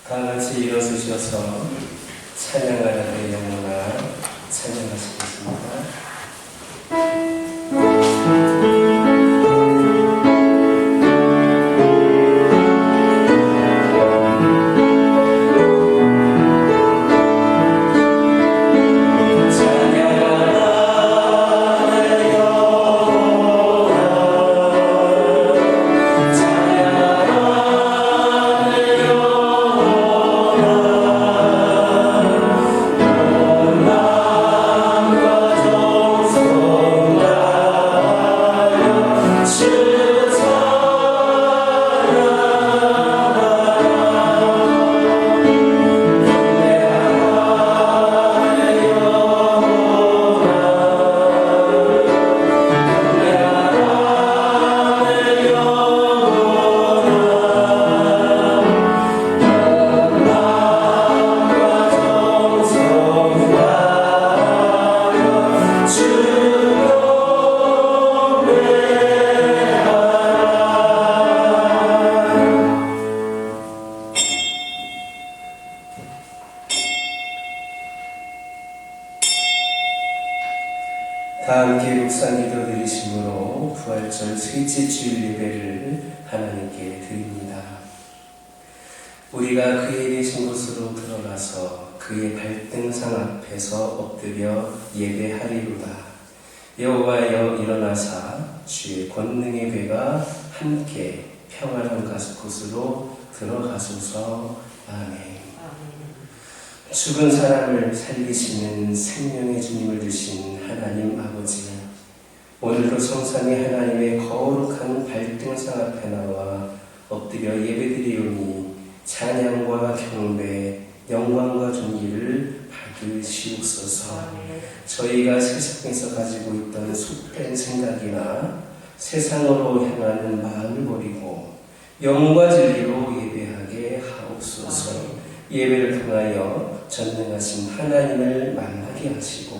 다 같이 일어서셔서 찬양하는 영혼아 찬양하시겠습니다. 다 함께 묵상기도 드리심으로 부활절 셋째 주일 예배를 하나님께 드립니다. 우리가 그의 계신 곳으로 들어가서 그의 발등상 앞에서 엎드려 예배하리로다. 여호와여 일어나사 주의 권능의 배가 함께 평안한 곳으로 들어가소서. 아멘. 죽은 사람을 살리시는 생명의 주님을 드신 하나님 아버지, 오늘도 성삼위 하나님의 거룩한 발등상 앞에 나와 엎드려 예배드리오니 찬양과 경배, 영광과 존귀를 받으시옵소서. 저희가 세상에서 가지고 있던 속된 생각이나 세상으로 향하는 마음을 버리고 영과 진리로 예배하게 하옵소서. 예배를 통하여 전능하신 하나님을 만나게 하시고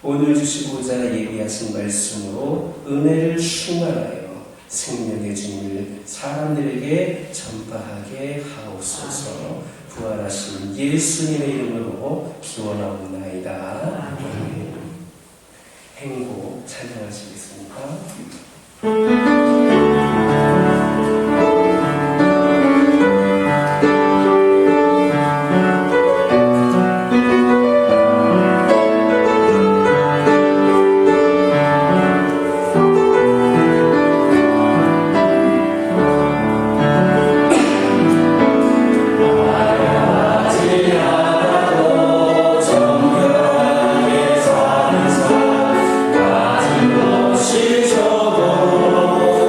오늘 주시고자 예비하신 말씀으로 은혜를 충만하여 생명의 주님을 사람들에게 전파하게 하옵소서. 부활하신 예수님의 이름으로 기원하옵나이다. 행복 찬양하시겠습니까? 가지고 싶어도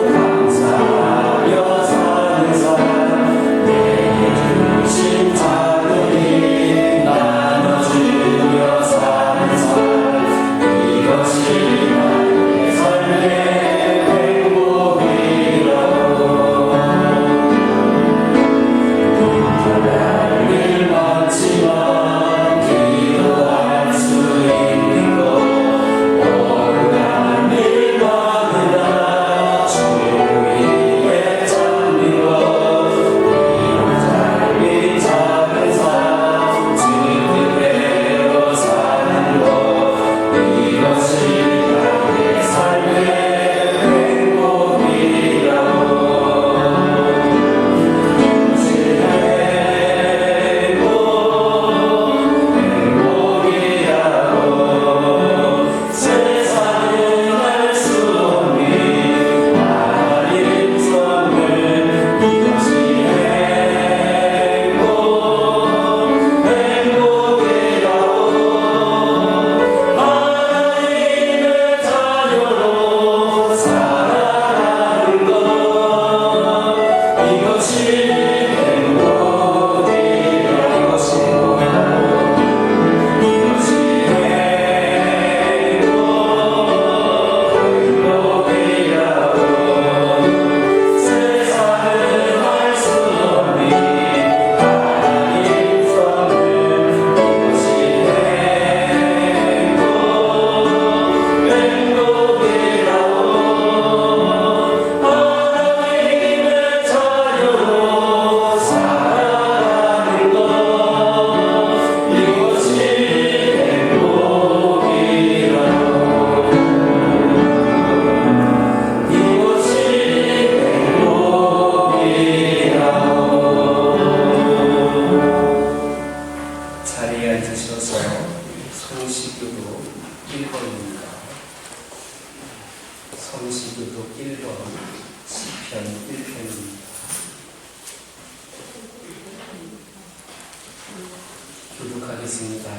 교독하겠습니다.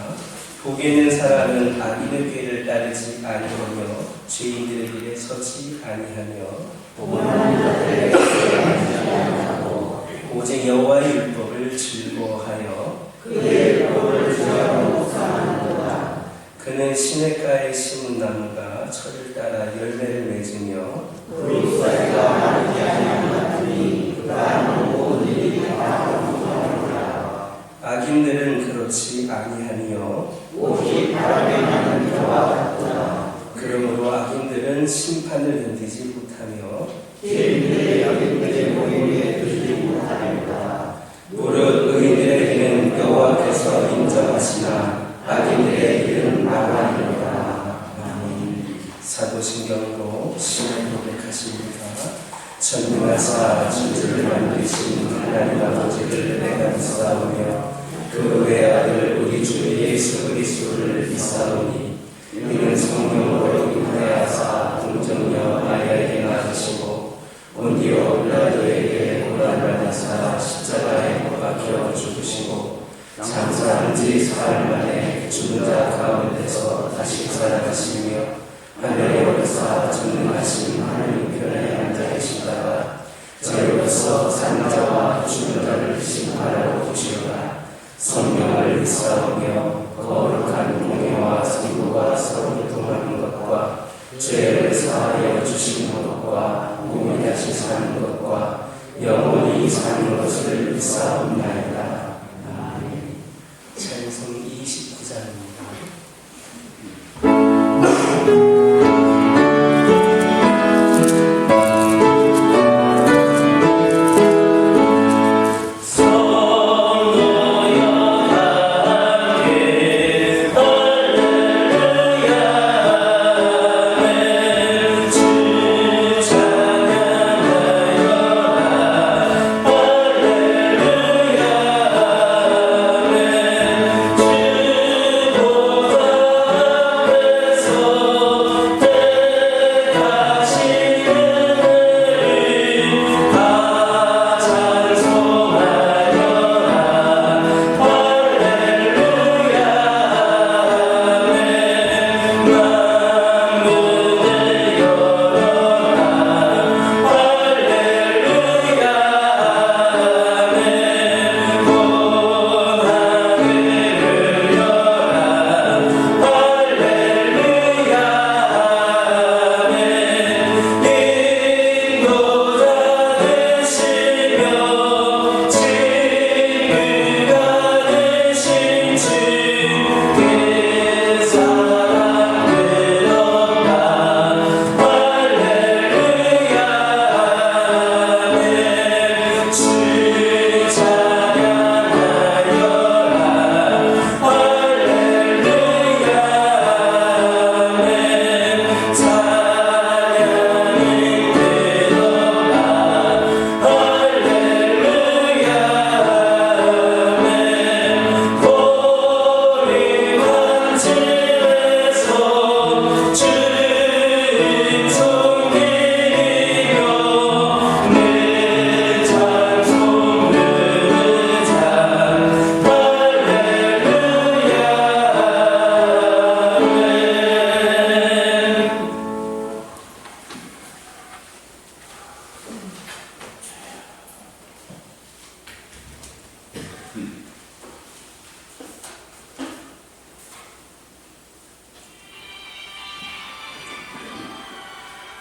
복 있는 사람은 악인의 꾀를 따르지 아니하며 죄인들의 길에 서지 아니하며 오직 여호와의 율법을 즐거워하여 그의 율법을 주야로 묵상하는도다. 그는 시냇가에 심은 나무가 철을 따라 열매를 맺으며 그 잎사귀가 마르지 아니하였으니 그가 모든 일이 다 공평하리라. 악인들은 그렇지 아니하니요 오직 바람에 나는 자와 같구나. 그러므로 악인들은 심판을 견디지 못하며 죄인들의 악인들의 모임에 들지 못하리라. 무릇 의인들의 길은 여호와께서 인정하시나 악인들의 길은 망하리로다. 아멘. 사도신경으로 신을 고백하십니다. 전능하사 천지를 만드신 하나님 아버지를 내가 믿사오며 그 외아들 우리 주 예수 그리스도를 믿사오니 이는 성령으로 인하여사 동정녀 마리아에게 낳으시고 본디오 빌라도에게 고난을 받으사 십자가에 못 박혀 죽으시고 장사한 지 사흘 만에 죽은 자 가운데서 다시 살아가시며 하늘에 오르사 전능하신 하나님 편에 앉아 계시다가 저희로서 산 자와 죽은 자를 심판하러 오시오라. 성령을 믿사오며 거룩한 공예와 성부가 서로 교통하는 것과 죄를 사하여 주시는 것과 무미하시 사는 것과 영원히 사는 것을 믿사옵나이다. 아멘. 찬송 29장입니다.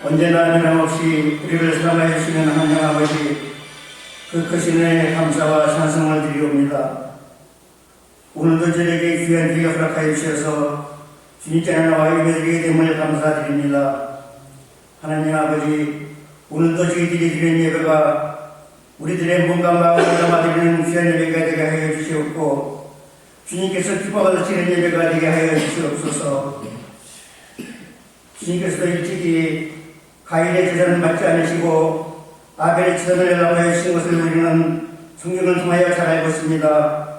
언제나 변함없이 우리를 사랑하여 주시는 하나님 아버지, 그 크신 은혜에 감사와 찬송을 드리옵니다. 오늘도 저에게 귀한 기회 허락하여 주셔서 주님께 나와 예배드리게 됨을 감사드립니다. 하나님 아버지, 오늘도 저희들이 드리는 예배가 우리들의 몸과 마음을 담아드리는 귀한 예배가 되게 하여 주시옵고, 주님께서 기뻐 받으시는 예배가 되게 하여 주시옵소서. 주님께서도 일찍이 가인의 제사를 받지 않으시고 아벨의 제사를 연락하여 주신 것을 우리는 성경을 통하여 잘 알고 있습니다.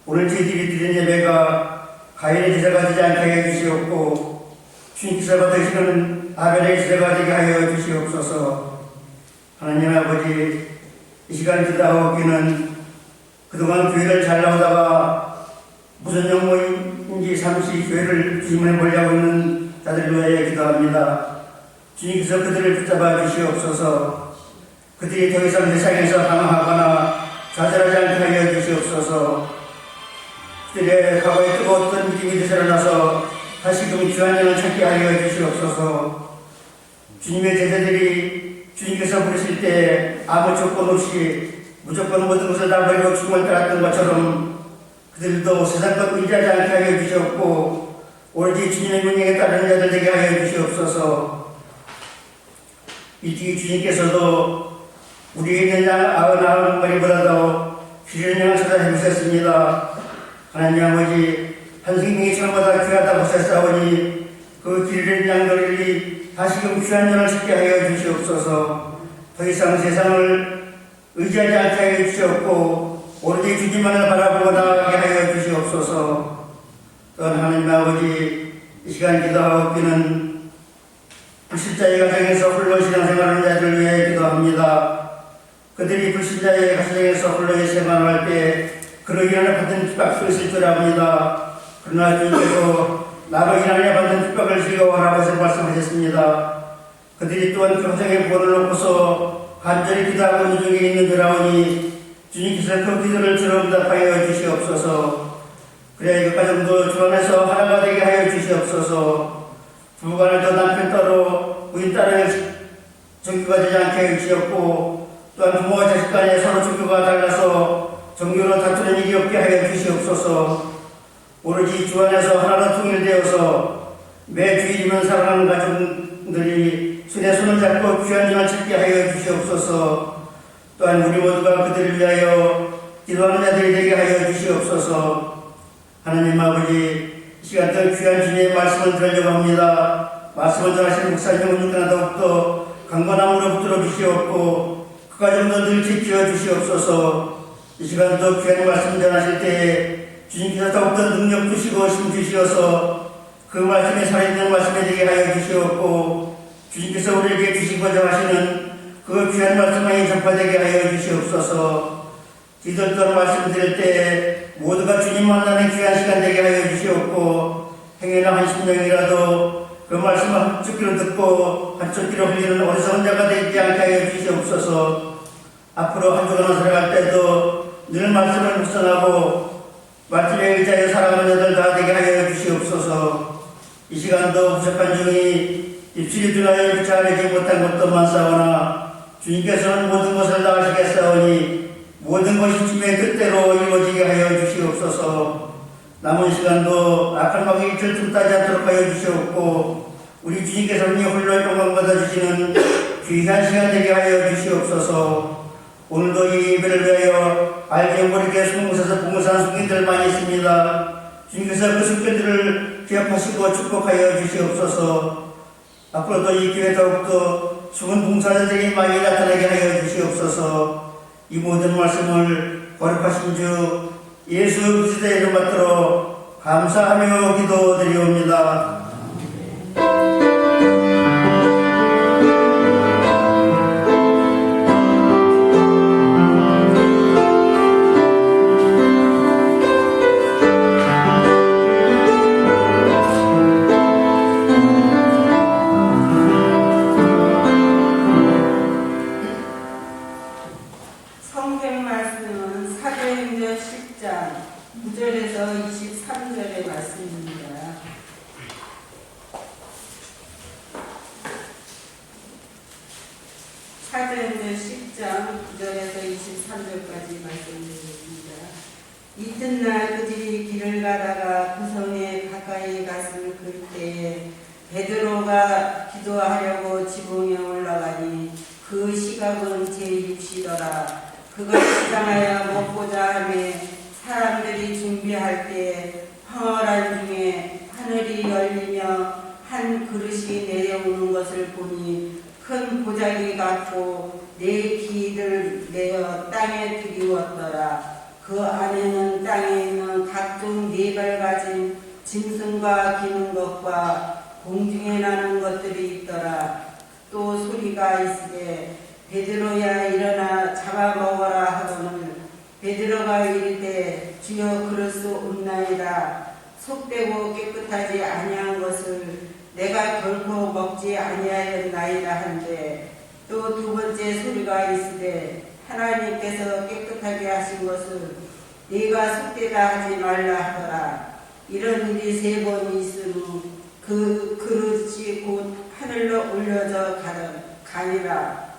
오늘 저희들이 드린 예배가 가인의 제사가 되지 않게 하여 주시옵고, 주님께서 받으시는 아벨의 제사가 되게 하여 주시옵소서. 하나님 아버지, 이 시간 기도하옵기는 그동안 교회를 잘 나오다가 무슨 영모인지 잠시 교회를 주님을 보려고 있는 자들을 위하여 기도합니다. 주님께서 그들을 붙잡아 주시옵소서. 그들이 더 이상 세상에서 방황하거나 좌절하지 않게 하여 주시옵소서. 그들의 과거에 뜨거웠던 믿음이 되살아나서 다시금 귀한 영을 찾게 하여 주시옵소서. 주님의 제자들이 주님께서 부르실 때 아무 조건 없이 무조건 모든 것을 다 버리고 주님을 따랐던 것처럼 그들도 세상 것 의지하지 않게 하여 주시옵고 오로지 주님의 명령에 따르는 자들 되게 하여 주시옵소서. 이 뒤 주님께서도 우리에 있는 양 99마리보다도 귀한 양을 찾아 주셨습니다. 하나님 아버지, 한 생명이 처음보다 귀하다고 하셨사오니 그 길을 양들이 다시금 귀한 양을 찾게 하여 주시옵소서. 더 이상 세상을 의지하지 않게 하여 주시옵고 오로지 주님만을 바라보고 나아가게 하여 주시옵소서. 또한 하나님 아버지, 이 시간 기도하고 있기는 불신자의 가정에서 홀로 신앙생활하는 자들을 위해 기도합니다. 그들이 불신자의 가정에서 홀로 생활할 때 그로 인하여 받은 핍박도 있을 줄 압니다. 그러나 주님께서 나로 인하여 받는 핍박을 즐거워하라고 말씀하셨습니다. 그들이 또한 그 가정의 본을 놓고서 간절히 기도하고 있는 중에 있는 줄 아오니 주님께서 그 기도를 주로 응답하여 주시옵소서. 그래야 이 가정도 주 안에서 하나가 되게 하여 주시옵소서. 부부간에도 남편 따로 부인 따로 종교가 되지 않게 하여 주시옵고 또한 부모와 자식 간에 서로 종교가 달라서 종교로 다투는 일이 없게 하여 주시옵소서. 오로지 주 안에서 하나로 통일되어서 매 주일이면 사랑하는 가족들이 손에 손을 잡고 귀한 점을 찾게 하여 주시옵소서. 또한 우리 모두가 그들을 위하여 기도하는 자들이 되게 하여 주시옵소서. 하나님 아버지, 이 시간 더 귀한 주님의 말씀을 들으려고 합니다. 말씀을 전하신 목사님은 육가나 더욱더 강건함으로 붙들어 주시옵고 그 가정도 늘 지켜 주시옵소서. 이 시간도 귀한 말씀 전하실 때에 주님께서 더욱더 능력 주시고 힘 주시어서 그 말씀이 살아있는 말씀이 되게 하여 주시옵고 주님께서 우리에게 주시고자 하시는 그 귀한 말씀이 전파되게 하여 주시옵소서. 이들 또한 말씀 드릴 때 모두가 주님 만나는 귀한 시간 되게 하여 주시옵고 행여나 한 심령이라도 그 말씀을 한쪽 귀로 듣고 한쪽 귀로 흘리는 어리석은 자가 되지 않게 하여 주시옵소서. 앞으로 한 주간을 살아갈 때도 늘 말씀을 묵상하고 말씀에 의지하여 살아가는 자들 다 되게 하여 주시옵소서. 이 시간도 부족한 중이 입술이 들어야 유창하지 못한 것도 많사오나 주님께서는 모든 것을 다 하시겠사오니 모든 것이 주님의 뜻대로 이루어지게 하여 주시옵소서. 남은 시간도 악한 마귀 이틀 틈타지 않도록 하여 주시옵고 우리 주님께서는 홀로 영광 받아주시는 귀한 시간 되게 하여 주시옵소서. 오늘도 이 예배를 위하여 알게 모르게 숨곳에서 봉사한 숙인들 많이 있습니다. 주님께서 그 숙인들을 기억하시고 축복하여 주시옵소서. 앞으로도 이 교회 더욱더 죽은 봉사자들이 많이 나타나게 하여 주시옵소서. 이 모든 말씀을 거룩하신 주 예수 그리스도의 이름 받들어 감사하며 기도드리옵니다. 성경 말씀은 사도행전 10장 9절에서 23절의 말씀입니다. 사도행전 10장 9절에서 23절까지 말씀드리겠습니다. 이튿날 그들이 길을 가다가 그 성에 가까이 갔을 그때에 베드로가 기도하려고 지붕에 올라가니 그 시각은 제6시더라. 그걸 시장하여 먹고자 하며 사람들이 준비할 때 황홀한 중에 하늘이 열리며 한 그릇이 내려오는 것을 보니 큰 보자기 같고 네 기를 내어 땅에 들이웠더라. 그 안에는 땅에 있는 각종 네발 가진 짐승과 기는 것과 공중에 나는 것들이 있더라. 또 소리가 있으되 베드로야 일어나 잡아먹어라 하거늘 베드로가 이르되 주여 그럴 수 없나이다. 속되고 깨끗하지 아니한 것을 내가 결코 먹지 아니하였나이다 한데 또 두 번째 소리가 있으되 하나님께서 깨끗하게 하신 것을 네가 속되다 하지 말라 하더라. 이런 일이 세 번 있으므 그 그릇이 곧 하늘로 올려져 가니라.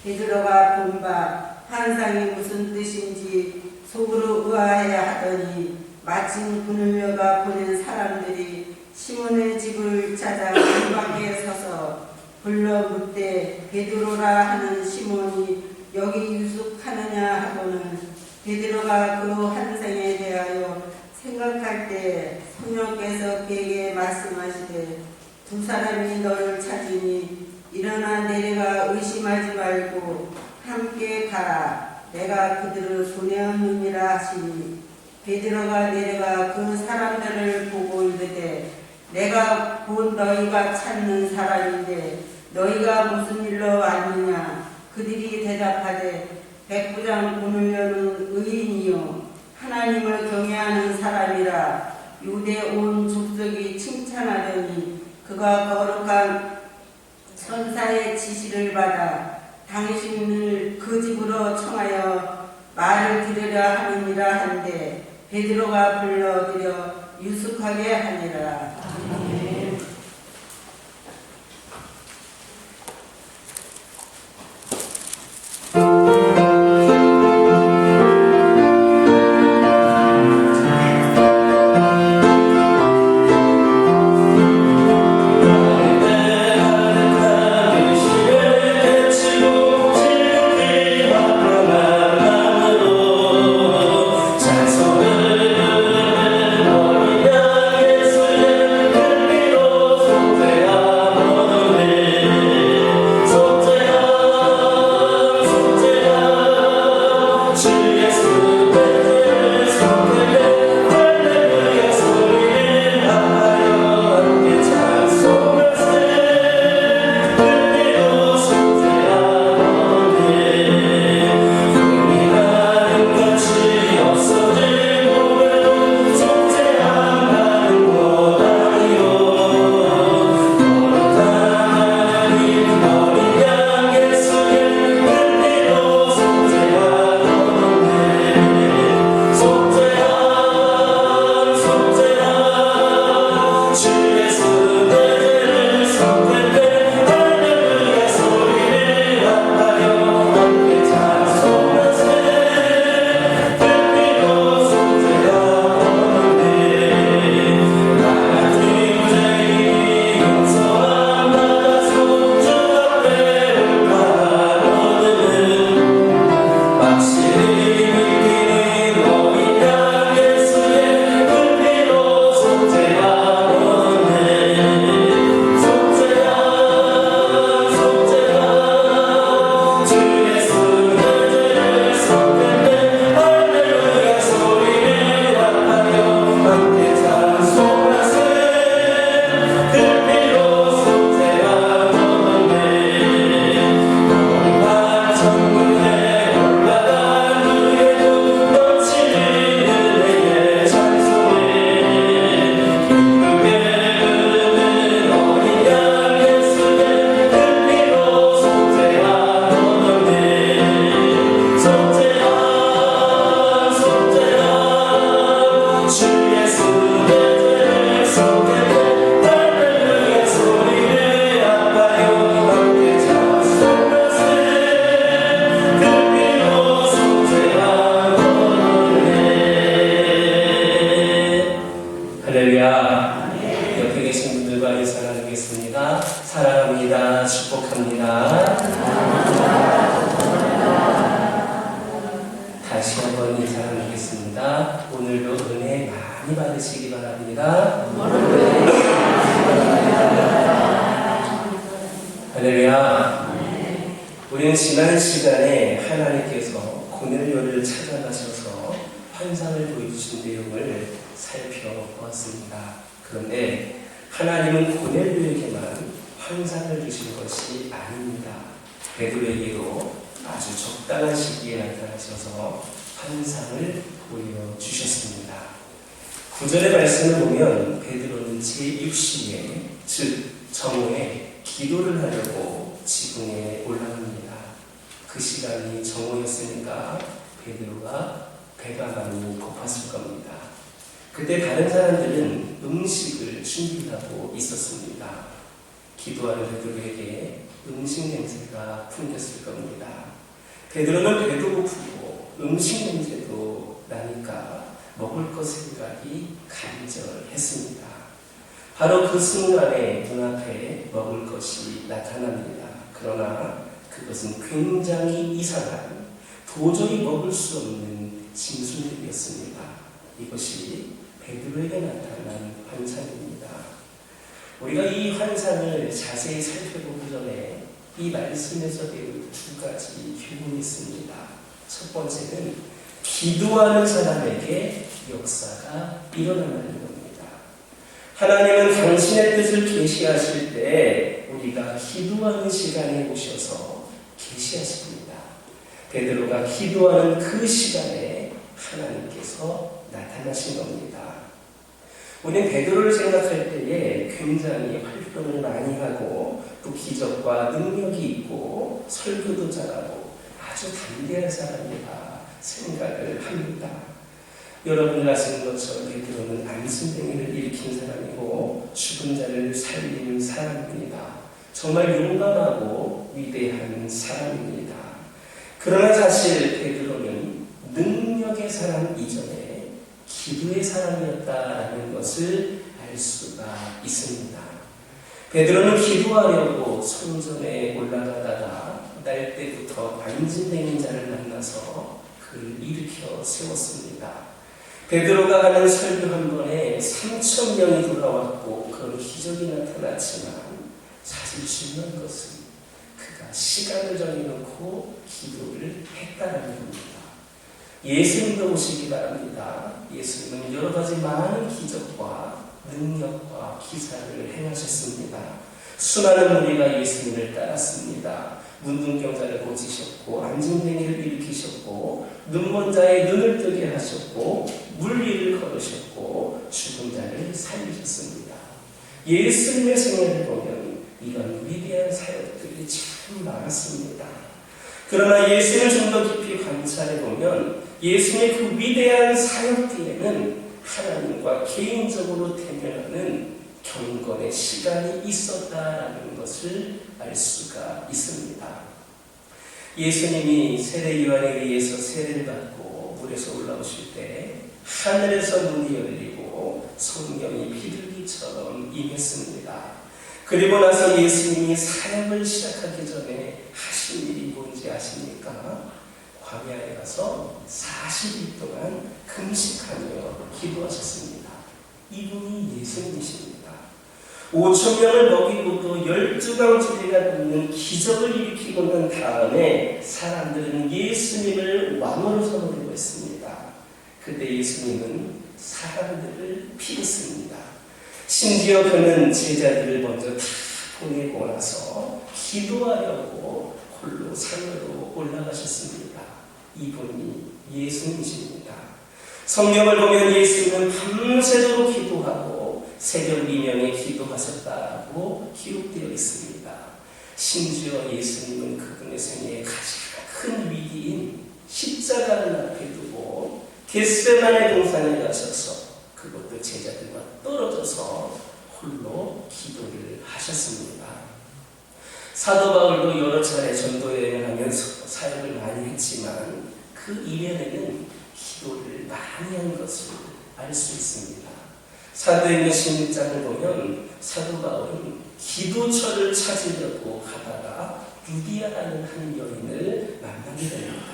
베드로가 본 바 환상이 무슨 뜻인지 속으로 의아해야 하더니 마침 분을려가 보낸 사람들이 시몬의 집을 찾아 문 밖에 서서 불러 묻되 베드로라 하는 시몬이 여기 유숙하느냐 하고는 베드로가 그 환상에 대하여 생각할 때 성령께서 그에게 말씀하시되 두 사람이 너를 찾으니 일어나 내려가 의심하지 말고 함께 가라. 내가 그들을 보내었느니라 하시니 베드로가 내려가 그 사람들을 보고 이르되 내가 본 너희가 찾는 사람인데 너희가 무슨 일로 왔느냐. 그들이 대답하되 백부장 고넬료는 의인이요 하나님을 경외하는 사람이라. 유대 온 족속이 칭찬하더니 그가 거룩한 선사의 지시를 받아 당신을 그 집으로 청하여 말을 들으려 하느니라 한데 베드로가 불러들여 유숙하게 하니라. 아멘. 사랑합니다. 축복합니다. 다시 한번 인사 나누겠습니다. 오늘도 은혜 많이 받으시기 바랍니다. 할렐루야. 우리는 지난 시간에 하나님께서 고넬료를 찾아가셔서 환상을 보여주신 내용을 살펴보았습니다. 그런데 하나님은 고넬료에게만 환상을 주신 것이 아닙니다. 베드로에게도 아주 적당한 시기에 나타나셔서 환상을 보여주셨습니다. 9절의 말씀을 보면 베드로는 제6시에 즉 정오에 기도를 하려고 지붕에 올라갑니다. 그 시간이 정오였으니까 베드로가 배가 많이 고팠을 겁니다. 그때 다른 사람들은 음식을 준비하고 있었습니다. 기도하는 베드로에게 음식 냄새가 풍겼을 겁니다. 베드로는 배도 고프고 음식 냄새도 나니까 먹을 것 생각이 간절했습니다. 바로 그 순간에 눈앞에 먹을 것이 나타납니다. 그러나 그것은 굉장히 이상한, 도저히 먹을 수 없는 짐승들이었습니다. 이것이 베드로에게 나타난 환상입니다. 우리가 이 환상을 자세히 살펴보기 전에 이 말씀에서 배울 두 가지 교훈이 있습니다. 첫 번째는 기도하는 사람에게 역사가 일어난다는 겁니다. 하나님은 당신의 뜻을 계시하실 때 우리가 기도하는 시간에 오셔서 계시하십니다. 베드로가 기도하는 그 시간에 하나님께서 나타나신 겁니다. 우리는 베드로를 생각할 때에 굉장히 활동을 많이 하고 또 기적과 능력이 있고 설교도 잘하고 아주 담대한 사람이라 생각을 합니다. 여러분이 아시는 것처럼 베드로는 안순뱅이를 일으킨 사람이고 죽은 자를 살리는 사람입니다. 정말 용감하고 위대한 사람입니다. 그러나 사실 베드로는 능력의 사람 이전에 기도의 사람이었다는 것을 알 수가 있습니다. 베드로는 기도하려고 성전에 올라가다가 날 때부터 안진뱅인 자를 만나서 그를 일으켜 세웠습니다. 베드로가 하는 설교 한 번에 3,000명이 돌아왔고 그런 기적이 나타났지만 사실 중요한 것은 그가 시간을 정해놓고 기도를 했다는 겁니다. 예수님도 오시기 바랍니다. 예수님은 여러 가지 많은 기적과 능력과 기사를 행하셨습니다. 수많은 무리가 예수님을 따랐습니다. 문둥병자를 고치셨고 안진뱅이를 일으키셨고 눈먼 자의 눈을 뜨게 하셨고 물 위를 걸으셨고 죽은 자를 살리셨습니다. 예수님의 생애를 보면 이런 위대한 사역들이 참 많았습니다. 그러나 예수를 좀 더 깊이 관찰해 보면 예수님의 그 위대한 사역 뒤에는 하나님과 개인적으로 대면하는 경건의 시간이 있었다는 것을 알 수가 있습니다. 예수님이 세례 요한에 의해서 세례를 받고 물에서 올라오실 때 하늘에서 문이 열리고 성령이 비둘기처럼 임했습니다. 그리고 나서 예수님이 사역을 시작하기 전에 하신 일이 뭔지 아십니까? 광야에 가서 40일 동안 금식하며 기도하셨습니다. 이분이 예수님이십니다. 5,000명을 먹이고 또 12강짜리가 넘는 기적을 일으키고 난 다음에 사람들은 예수님을 왕으로 선언하고 했습니다. 그때 예수님은 사람들을 피했습니다. 심지어 그는 제자들을 먼저 다 보내고 나서 기도하려고 홀로 산으로 올라가셨습니다. 이분이 예수님이십니다. 성경을 보면 예수님은 밤새도록 기도하고 새벽 이명에 기도하셨다고 기록되어 있습니다. 심지어 예수님은 그분의 생애의 가장 큰 위기인 십자가를 앞에 두고 겟세마네 동산에 가셔서 그것도 제자들과 떨어져서 홀로 기도를 하셨습니다. 사도 바울도 여러 차례 전도 여행을 하면서 사역을 많이 했지만 그 이면에는 기도를 많이 한 것을 알 수 있습니다. 사도행전 16장을 보면 사도 바울은 기도처를 찾으려고 하다가 루디아라는 한 여인을 만나게 됩니다.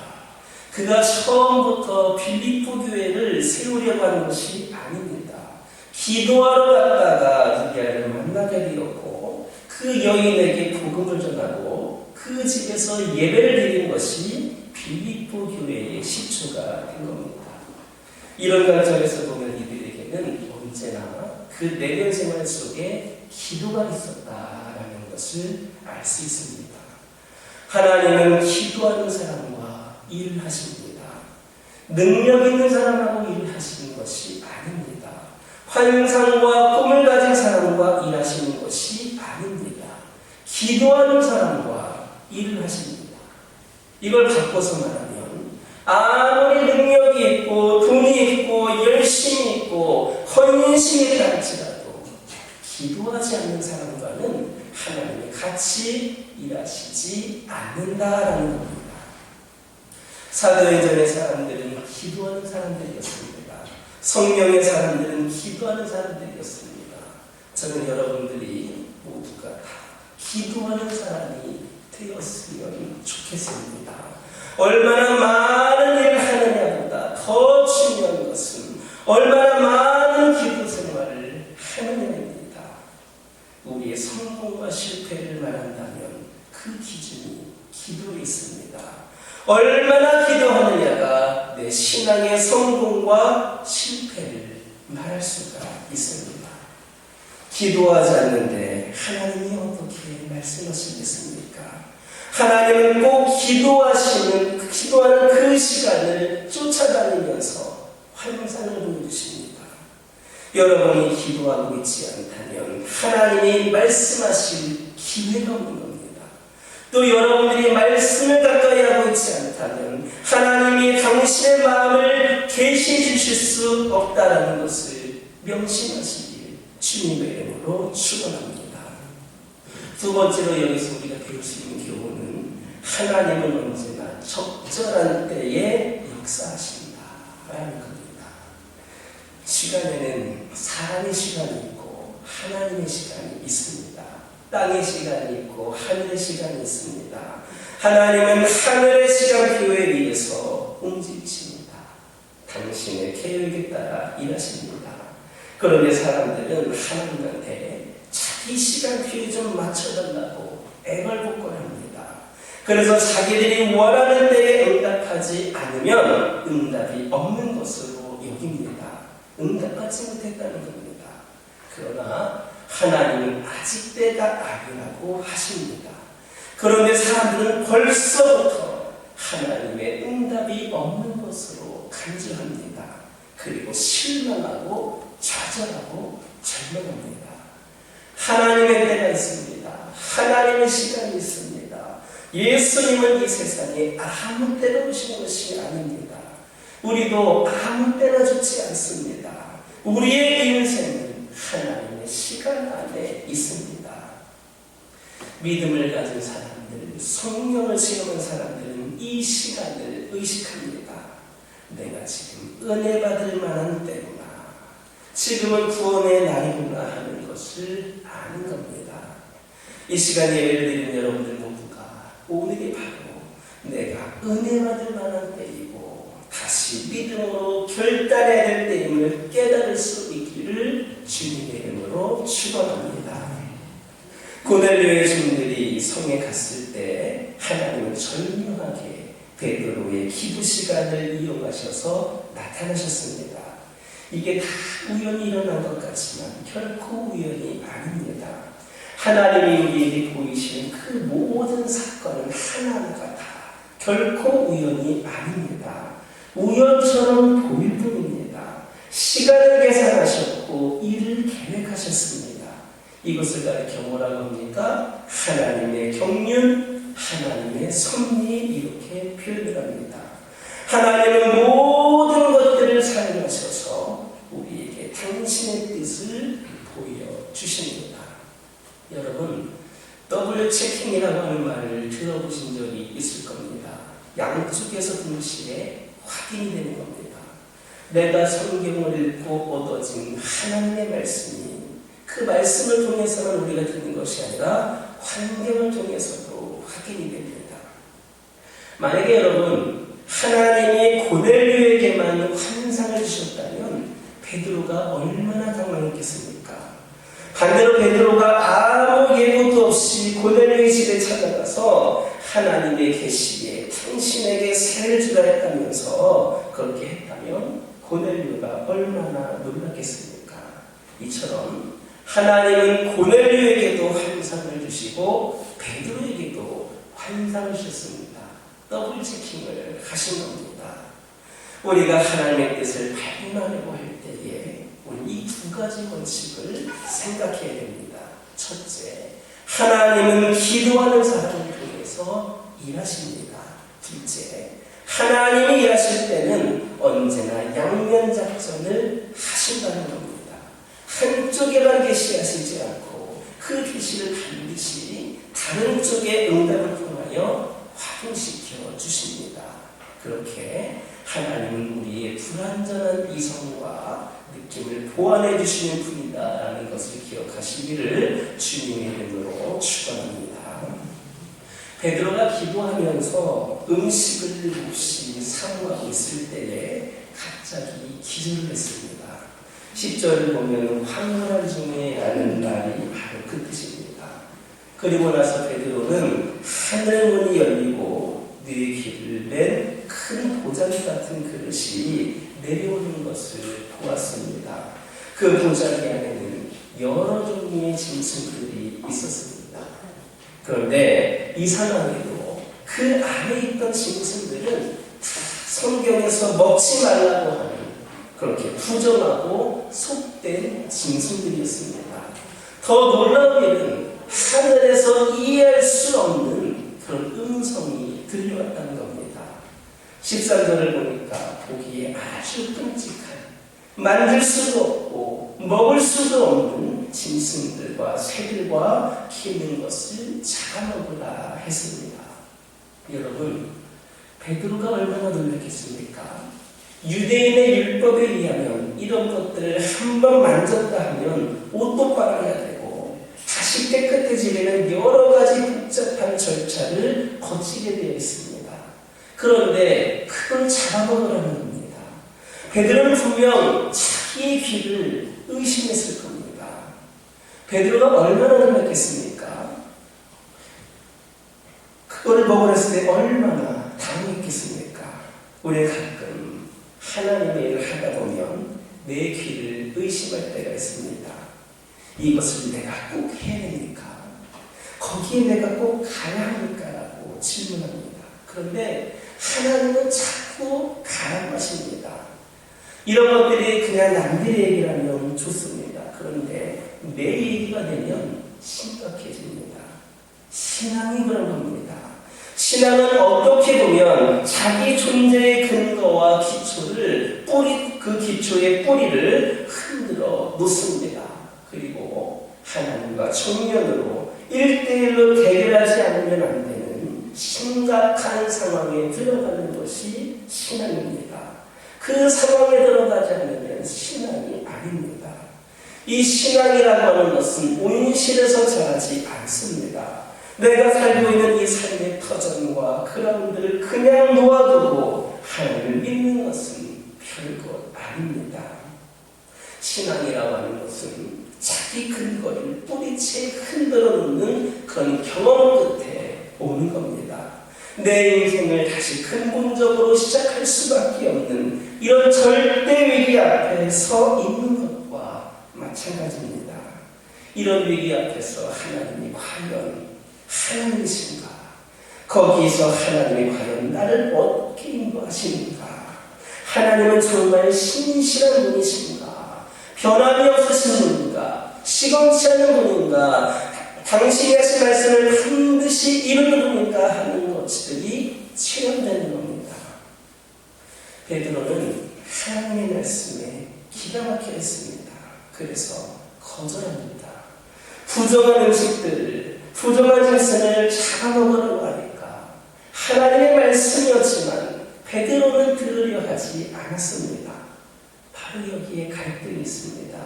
그가 처음부터 빌립보 교회를 세우려고 하는 것이 아닙니다. 기도하러 갔다가 루디아를 만나게 되었고 그 여인에게 복음을 전하고 그 집에서 예배를 드린 것이 빌립보 교회의 시초가 된 겁니다. 이런 관점에서 보면 이들에게는 언제나 그 내면 생활 속에 기도가 있었다라는 것을 알 수 있습니다. 하나님은 기도하는 사람과 일을 하십니다. 능력 있는 사람하고 일을 하시는 것이 아닙니다. 환상과 꿈을 가진 사람과 일하시는 것이 아닙니다. 기도하는 사람과 일을 하십니다. 이걸 바꿔서 말하면 아무리 능력이 있고 돈이 있고 열심히 있고 헌신이 있다 할지라도 기도하지 않는 사람과는 하나님이 같이 일하시지 않는다라는 겁니다. 사도행전의 사람들은 기도하는 사람들이었습니다. 성령의 사람들은 기도하는 사람들이었습니다. 저는 여러분들이 모두가 다 기도하는 사람이 되었으면 좋겠습니다. 얼마나 많은 일을 하느냐보다 더 중요한 것은 얼마나 많은 기도 생활을 하느냐입니다. 우리의 성공과 실패를 말한다면 그 기준이 기도에 있습니다. 얼마나 기도하느냐가 내 신앙의 성공과 실패를 말할 수가 있습니다. 기도하지 않는데 하나님이 어떻게 말씀하시겠습니까? 하나님은 꼭 기도하는 그 시간을 쫓아다니면서 환상을 보여주십니다. 여러분이 기도하고 있지 않다면 하나님이 말씀하실 기회가 없는 겁니다. 또 여러분들이 말씀을 가까이 하고 있지 않다면 하나님이 당신의 마음을 계시해 주실 수 없다라는 것을 명심하시길 주님의 이름으로 축원합니다. 두 번째로 여기서 우리가 배울 수 있는 교훈은 하나님은 언제나 적절한 때에 역사하신다라는 겁니다. 시간에는 사람의 시간이 있고 하나님의 시간이 있습니다. 땅의 시간이 있고 하늘의 시간이 있습니다. 하나님은 하늘의 시간표에 의해서 움직이십니다. 당신의 계획에 따라 일하십니다. 그런데 사람들은 하나님한테 자기 시간표에 좀 맞춰달라고 애걸복걸합니다. 그래서 자기들이 원하는 때에 응답하지 않으면 응답이 없는 것으로 여깁니다. 응답하지 못했다는 겁니다. 그러나 하나님은 아직 때가 아니라고 하십니다. 그런데 사람들은 벌써부터 하나님의 응답이 없는 것으로 간주합니다. 그리고 실망하고 좌절하고 절망합니다. 하나님의 때가 있습니다. 하나님의 시간이 있습니다. 예수님은 이 세상에 아무 때나 오신 것이 아닙니다. 우리도 아무 때나 좋지 않습니다. 우리의 인생은 하나님의 시간 안에 있습니다. 믿음을 가진 사람들, 성령을 체험한 사람들은 이 시간을 의식합니다. 내가 지금 은혜 받을 만한 때구나. 지금은 구원의 날이구나 하는 것을 아는 겁니다. 이 시간에 예배를 드리는 여러분들 모두가 오늘이 바로 내가 은혜 받을 만한 때이고 다시 믿음으로 결단해야 될 때임을 깨달을 수 있기를 주님의 이름으로 축원합니다. 고넬료의 종들이 성에 갔을 때 하나님은 절묘하게 베드로의 기도 시간을 이용하셔서 나타나셨습니다. 이게 다 우연히 일어난 것 같지만 결코 우연이 아닙니다. 하나님이 우리에게 보이시는 그 모든 사건은 하나하나가 다 결코 우연이 아닙니다. 우연처럼 보일 뿐입니다. 시간을 계산하셨고 일을 계획하셨습니다. 이것을 가리켜 뭐라고 합니까? 하나님의 경륜, 하나님의 섭리 이렇게 표현을 합니다. 하나님은 모든 것들을 사용하셔서 우리에게 당신의 뜻을 보여주십니다. 여러분, 더블 체킹이라고 하는 말을 들어보신 적이 있을 겁니다. 양쪽에서 동시에 확인이 되는 겁니다. 내가 성경을 읽고 얻어진 하나님의 말씀이 그 말씀을 통해서는 우리가 듣는 것이 아니라 환경을 통해서도 확인이 됩니다. 만약에 여러분 하나님이 고넬료에게만 환상을 주셨다면 베드로가 얼마나 당황했겠습니까? 반대로 베드로가 아무 예고도 없이 고넬료의 집에 찾아가서 하나님의 계시에 당신에게 세를 주라 했다면서 그렇게 했다면 고넬료가 얼마나 놀랐겠습니까? 이처럼 하나님은 고넬료에게도 환상을 주시고 베드로에게도 관상을 셨습니다. 더블 체킹을 하신 겁니다. 우리가 하나님의 뜻을 발명하려고 할 때에 우리 이 두 가지 원칙을 생각해야 됩니다. 첫째, 하나님은 기도하는 사람을 통해서 일하십니다. 둘째, 하나님이 일하실 때는 언제나 양면작전을 하신다는 겁니다. 한쪽에만 계시하시지 않고 그 계시를 반드시 다른 쪽의 응답을 통하여 확인시켜 주십니다. 그렇게 하나님은 우리의 불완전한 이성과 느낌을 보완해 주시는 분이다라는 것을 기억하시기를 주님의 이름으로 축원합니다. 베드로가 기도하면서 음식을 몹시 사모하고 있을 때에 갑자기 기도를 했습니다. 10절을 보면 황홀한 중에 라는 말이 바로 그 뜻입니다. 그리고 나서 베드로는 하늘문이 열리고 네 길을 낸 큰 보자기 같은 그릇이 내려오는 것을 보았습니다. 그 보자기 안에는 여러 종류의 짐승들이 있었습니다. 그런데 이상하게도 그 안에 있던 짐승들은 성경에서 먹지 말라고 하는 그렇게 부정하고 속된 짐승들이었습니다. 더 놀라운 일은 하늘에서 이해할 수 없는 그런 음성이 들려왔다는 겁니다. 13절을 보니까 보기에 아주 끔찍한, 만질 수도 없고 먹을 수도 없는 짐승들과 새들과 키우는 것을 잡아먹으라 했습니다. 여러분, 베드로가 얼마나 놀랐겠습니까? 유대인의 율법에 의하면 이런 것들을 한번 만졌다 하면 옷도 빨아야 되고 다시 깨끗해지려면 여러 가지 복잡한 절차를 거치게 되어 있습니다. 그런데 그걸 잡아먹으라는 겁니다. 베드로는 분명 자기의 귀를 의심했을 겁니다. 베드로가 얼마나 놀랐겠습니까? 그거를 먹으랬을 때 얼마나 당했겠습니까? 우리가 가끔 하나님의 일을 하다 보면 내 귀를 의심할 때가 있습니다. 이것을 내가 꼭 해야 됩니까? 거기에 내가 꼭 가야 합니까? 라고 질문합니다. 그런데 하나님은 자꾸 가라고 하십니다. 이런 것들이 그냥 남들의 얘기라면 좋습니다. 그런데 내 얘기가 되면 심각해집니다. 신앙이 그런 겁니다. 신앙은 어떻게 보면 자기 존재의 근거와 기초를 그 기초의 뿌리를 흔들어 놓습니다. 그리고 하나님과 정면으로 1대1로 대결하지 않으면 안 되는 심각한 상황에 들어가는 것이 신앙입니다. 그 상황에 들어가지 않으면 신앙이 아닙니다. 이 신앙이라고 하는 것은 온실에서 자라지 않습니다. 내가 살고 있는 이 삶의 터전과 그라운드를 그냥 놓아두고 하나님을 믿는 것은 별것 아닙니다. 신앙이라고 하는 것은 자기 근거를 뿌리채 흔들어 놓는 그런 경험 끝에 오는 겁니다. 내 인생을 다시 근본적으로 시작할 수밖에 없는 이런 절대 위기 앞에 서 있는 것과 마찬가지입니다. 이런 위기 앞에서 하나님이 과연 하나님이신가? 거기서 하나님이 과연 나를 어떻게 인도하시는가? 하나님은 정말 신실한 분이신가? 변함이 없으신 분인가? 시건치 않은 분인가? 당신이 하신 말씀을 반드시 이루는 분인가 하는 것들이 체험되는 겁니다. 베드로는 하나님의 말씀에 기가 막혀 있습니다. 그래서 거절합니다. 부정한 음식들을, 부정한 짐승을 잡아먹으려고 하니까 하나님의 말씀이었지만 베드로는 들으려 하지 않았습니다. 바로 여기에 갈등이 있습니다.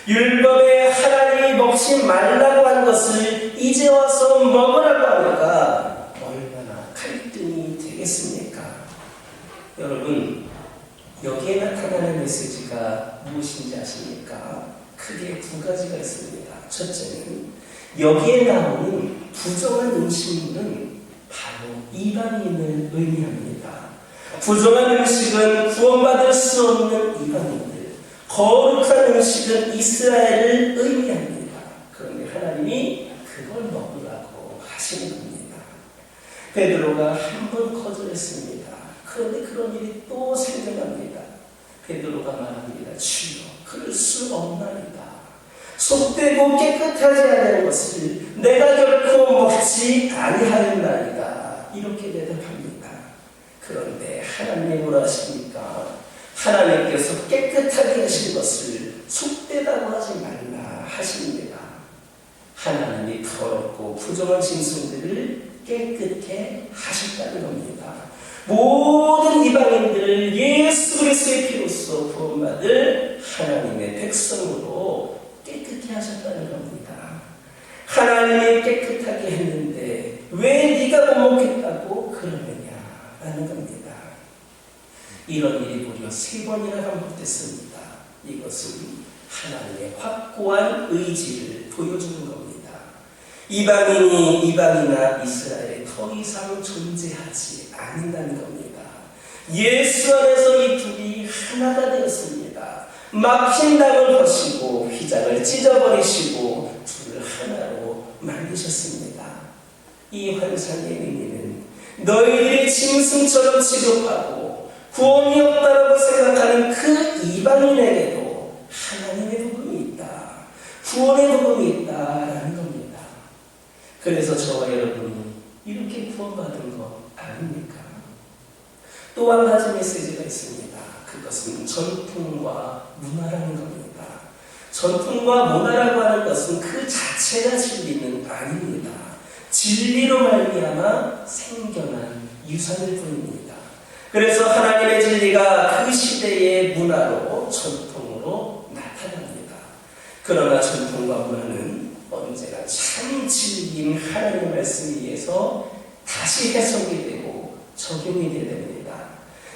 율법에 하나님이 먹지 말라고 한 것을 이제 와서 먹으라고 하니까 얼마나 갈등이 되겠습니까? 여러분, 여기에 나타나는 메시지가 무엇인지 아십니까? 크게 두 가지가 있습니다. 첫째는 여기에 나오는 부정한 음식물은 바로 이방인을 의미합니다. 부정한 음식은 구원받을 수 없는 이방인들, 거룩한 음식은 이스라엘을 의미합니다. 그런데 하나님이 그걸 먹으라고 하시는 겁니다. 베드로가 한 번 거절했습니다. 그런데 그런 일이 또 생겨납니다. 베드로가 말합니다. 주여, 그럴 수 없나이다. 속되고 깨끗하지 않은 것을 내가 결코 먹지 아니하였나이다. 이렇게 대답합니다. 그런데 하나님이 뭐라 하십니까? 하나님께서 깨끗하게 하신 것을 속되다고 하지 말라 하십니다. 하나님이 더럽고 부정한 짐승들을 깨끗게 하셨다는 겁니다. 모든 이방인들을 예수 그리스도의 피로써 구원받을 하나님의 백성으로 깨끗게 하셨다는 겁니다. 하나님이 깨끗하게 했는데 왜 네가 못 먹겠다고 그러느냐라는 겁니다. 이런 일이 무려 3번이나 반복됐습니다. 이것은 하나님의 확고한 의지를 보여주는 겁니다. 이방이나 이스라엘에 더 이상 존재하지 않는다는 겁니다. 예수 안에서 이 둘이 하나가 되었습니다. 막힌 담을 거시고 휘장을 찢어버리시고 둘을 하나로 만드셨습니다. 이 환상의 의미는 너희들이 짐승처럼 취급하고 구원이 없다라고 생각하는 그 이방인에게도 하나님의 복음이 있다, 구원의 복음이 있다라는 겁니다. 그래서 저와 여러분이 이렇게 구원받은 거 아닙니까? 또 한 가지 메시지가 있습니다. 그것은 전통과 문화라는 겁니다. 전통과 문화라고 하는 것은 그 자체가 진리는 아닙니다. 진리로 말미암아 생겨난 유산일 뿐입니다. 그래서 하나님의 진리가 그 시대의 문화로 전통으로 나타납니다. 그러나 전통과 문화는 언제나 참 진리인 하나님의 말씀에 의해서 다시 해석이 되고 적용이 되야 됩니다.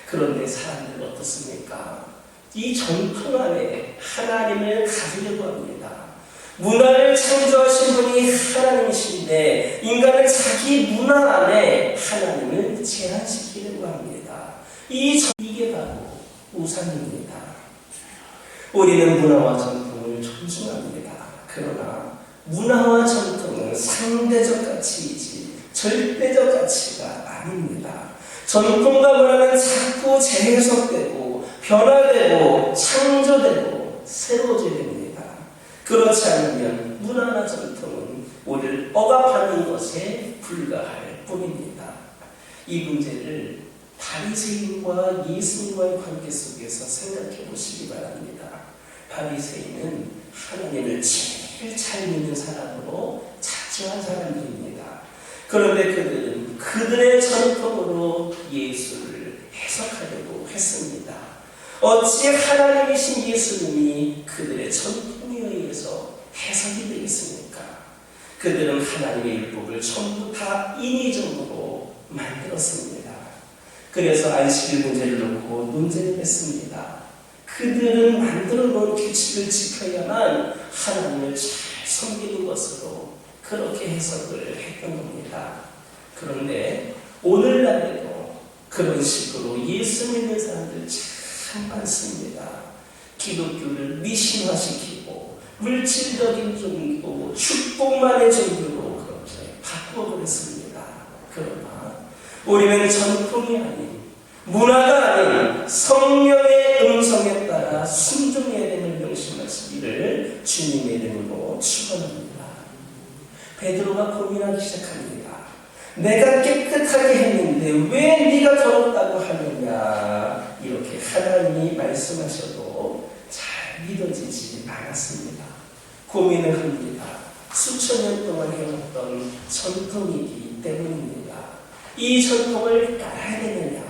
그런데 사람들은 어떻습니까? 이 전통 안에 하나님을 가두려고 합니다. 문화를 창조하신 분이 하나님이신데 인간은 자기 문화 안에 하나님을 제한시키려고 합니다. 이게 바로 우상입니다. 우리는 문화와 전통을 존중합니다. 그러나 문화와 전통은 상대적 가치이지 절대적 가치가 아닙니다. 전통과 문화는 자꾸 재해석되고 변화되고 창조되고 새로워져야 됩니다. 그렇지 않으면 문화나 전통은 우리를 억압하는 것에 불과할 뿐입니다. 이 문제를 바리새인과 예수님과의 관계 속에서 생각해 보시기 바랍니다. 바리새인은 하나님을 제일 잘 믿는 사람으로 자처한 사람들입니다. 그런데 그들은 그들의 전통으로 예수를 해석하려고 했습니다. 어찌 하나님이신 예수님이 그들의 전통에 의해서 해석이 되겠습니까? 그들은 하나님의 율법을 전부 다 인위적으로 만들었습니다. 그래서 안식일 문제를 놓고 논쟁을 했습니다. 그들은 만들어 놓은 규칙을 지켜야만 하나님을 잘 섬기는 것으로 그렇게 해석을 했던 겁니다. 그런데 오늘날에도 그런 식으로 예수 믿는 사람들 참 많습니다. 기독교를 미신화시키고 물질적인 종교, 축복만의 종교로 그렇게 바꿔버렸습니다. 그러나 우리는 전통이 아닌, 문화가 아닌 성령의 음성에 따라 순종해야 되는 명심하시기를 주님의 이름으로 축원합니다. 베드로가 고민하기 시작합니다. 내가 깨끗하게 했는데 왜 네가 더럽다고 하느냐, 이렇게 하나님이 말씀하셔도 잘 믿어지지 않았습니다. 고민을 합니다. 수천 년 동안 해왔던 전통이기 때문입니다. 이 전통을 따라야 되느냐,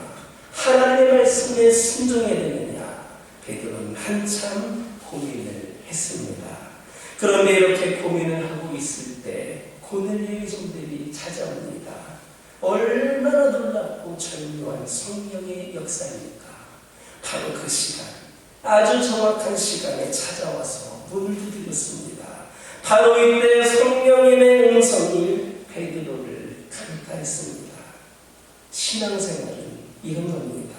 하나님의 말씀에 순종해야 되느냐, 베드로는 한참 고민을 했습니다. 그런데 이렇게 고민을 하고 있을 때 고넬료의 종들이 찾아옵니다. 얼마나 놀랍고 절묘한 성령의 역사입니까? 바로 그 시간, 아주 정확한 시간에 찾아와서 문을 두드렸습니다. 바로 이때 성령님의 음성이 베드로를 강타했습니다. 신앙생활은 이런 겁니다.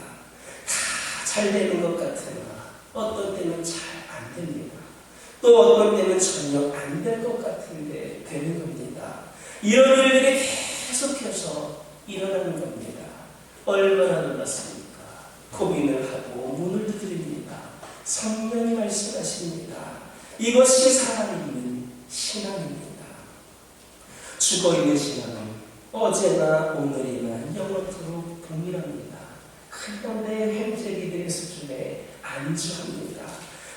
다 잘 되는 것 같으나 어떤 때는 잘 안 됩니다. 또 어떤 때는 전혀 안 될 것 같은데 되는 겁니다. 이런 일들이 계속해서 일어나는 겁니다. 얼마나 놀랐습니까? 고민을 하고 문을 두드립니다. 성령이 말씀하십니다. 이것이 살아있는 신앙입니다. 죽어있는 신앙은 어제나 오늘이나 영원토록 동일합니다. 그런데 횡재기들의 수준에 안주합니다.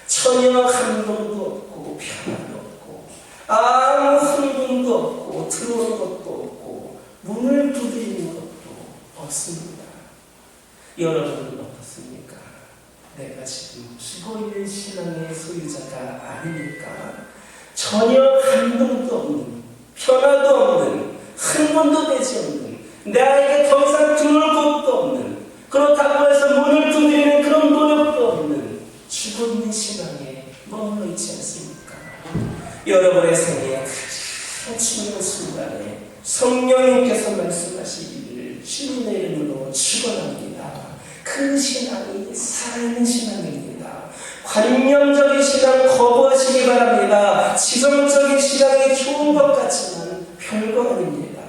전혀 감동도 없고 평안도 없고 아무 흥분도 없고 들어오는 것도 없고 문을 두드리는 것도 없습니다. 여러분은 어떻습니까? 내가 지금 죽어있는 신앙의 소유자가 아니니까 전혀 감동도 없는 변화도 없는 흥분도 되지 않는 나에게 더 이상 들을 곳도 없는 그렇다고 해서 문을 두드리는 그런 노력도 없는 죽어있는 신앙에 머물러 있지 않습니까? 여러분의 생애의 가장 중요한 순간에 성령님께서 말씀하시기를 주님의 이름으로 축원합니다. 그 신앙이 살아있는 신앙입니다. 관념적인 신앙 거부하시기 바랍니다. 지성적인 신앙이 좋은 것 같지만 별거 아닙니다.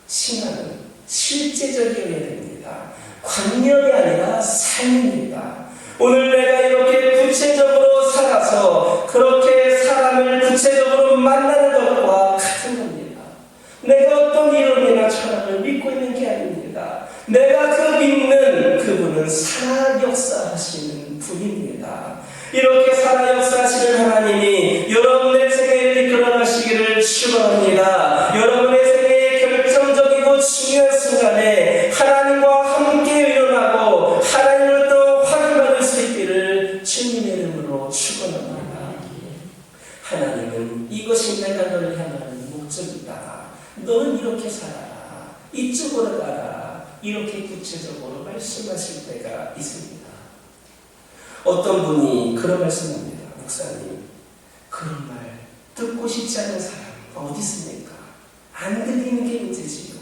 신앙은 실제적이어야 됩니다. 관념이 아니라 삶입니다. 오늘 내가 이렇게 구체적으로 살아서 그렇게 사람을 구체적으로 만나는 것과 같은 겁니다. 내가 어떤 이론이나 철학을 믿고 있는 게 아닙니다. 내가 그 믿는 그분은 살아 역사하시는 분입니다. 이렇게 살아 역사하시는 하나님이 여러분의 생애를 이끌어가시기를 축원합니다. 여러분의 생애의 결정적이고 중요한 순간에 하나님과 함께 일어나고 하나님을 또 확인받을 수 있기를 주님의 이름으로 축원합니다. 하나님은 이것이 내가 너를 향하는 목적이다. 너는 이렇게 살아라. 이쪽으로 가라. 이렇게 구체적으로 말씀하실 때가 있습니다. 어떤 분이 그런 말씀합니다. 목사님, 그런 말 듣고 싶지 않은 사람 어디 있습니까? 안 들리는 게 문제지요.